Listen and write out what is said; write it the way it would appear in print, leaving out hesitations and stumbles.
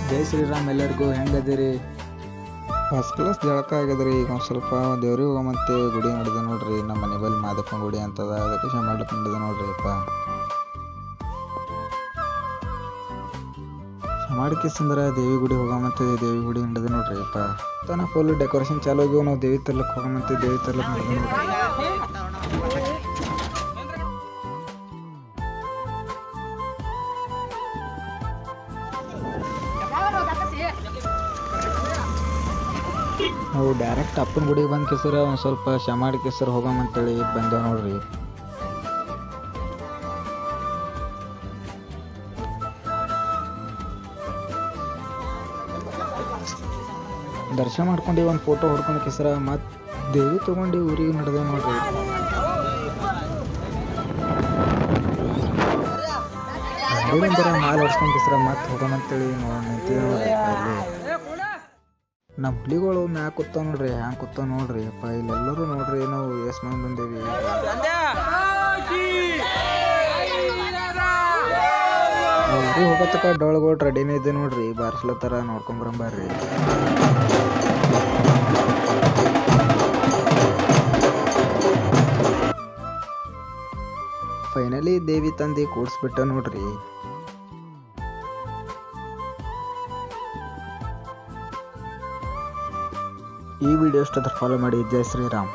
ಜೈ ಶ್ರೀರಾಮ್ ಎಲ್ಲರಿಗೂ ಹೆಂಗದಿರಿ? First class ಜಳಕ ಆಗ್ಯದ್ರಿ. ಈಗ ಒಂದು ಸ್ವಲ್ಪ ದೇವ್ರಿಗೆ ಹೋಗಮಂತೆ ಗುಡಿ ನಡೆದ ನೋಡ್ರಿ. ನಮ್ಮ ಮನೆ ಬಲ್ಲಿ ಮಾದಪ್ಪನ ಗುಡಿ ಅಂತದ, ಅದಕ್ಕೆ ಮಾಡ್ಲಿಕ್ಕೆ ನಡೆದ ನೋಡ್ರಿ ಅಪ್ಪ. ಮಾಡಿಕೆಸಂದ್ರೆ ದೇವಿ ಗುಡಿ ಹೋಗಮಂತೆ ದೇವಿ ಗುಡಿ ನಡೆದ ನೋಡ್ರಿ ಅಪ್ಪ. ತನ ಫುಲ್ ಡೆಕೋರೇಷನ್ ಚಾಲು ಆಗ್ಯಾವ. ನಾವು ದೇವಿ ತರ್ಲಕ್ಕೆ ಹೋಗಮಂತೆ ದೇವಿ ತರ್ಲಕ್ಕೆ ನಡೆದ ನೋಡ್ರಿ. ನಾವು ಡೈರೆಕ್ಟ್ ಅಪ್ಪನ ಗುಡಿಗೆ ಬಂದ ಕೆಸರ ಒಂದು ಸ್ವಲ್ಪ ಶಮಾಡಿ ಕೆಸರು ಹೋಗಮಂತೇಳಿ ಬಂದೇವು ನೋಡ್ರಿ. ದರ್ಶನ ಮಾಡ್ಕೊಂಡು ಒಂದು ಫೋಟೋ ಹೊಡ್ಕೊಂಡು ಕೆಸರ ಮತ್ತು ದೇವಿ ತೊಗೊಂಡು ಊರಿಗೆ ನಡೆದೇವು ನೋಡ್ರಿ. ಗಾಡಿ ಮಾಲ್ ಹೊಡ್ಸ್ಕೊಂಡು ಕೆಸರ ಮತ್ತೆ ಹೋಗಮಂತೇಳಿ ನಿಂತೀವಿ ನೋಡ್ರಿ. ಅಲ್ಲಿ ನಮ್ಮ ಹುಲಿಗಳು ಮ್ಯಾಗ ಕೂತಾವ ನೋಡ್ರಿ, ಹ್ಯಾಂಗ ಕೂತಾವ ನೋಡ್ರಿ ಅಪ್ಪ. ಇಲ್ಲೆಲ್ಲರೂ ನೋಡ್ರಿ ನಾವು ಎಷ್ಟು ಮಂದಿ ಬಂದೇವಿ. ಊರಿಗೆ ಹೋಗತ್ತಕ ಡೊಳ್ಗಳು ರೆಡಿನೇ ಇದೆ ನೋಡ್ರಿ, ಬಾರಿಸ್ಲತ್ತಾರ, ನೋಡ್ಕೊಂಬರಂಬರ್ರಿ. ಫೈನಲಿ ದೇವಿ ತಂದಿ ಕೂಡ್ಸ್ಬಿಟ್ಟ ನೋಡ್ರಿ. ಈ ವಿಡಿಯೋ ಇಷ್ಟ ಫಾಲೋ ಮಾಡಿ. ಜೈ ಶ್ರೀರಾಮ್.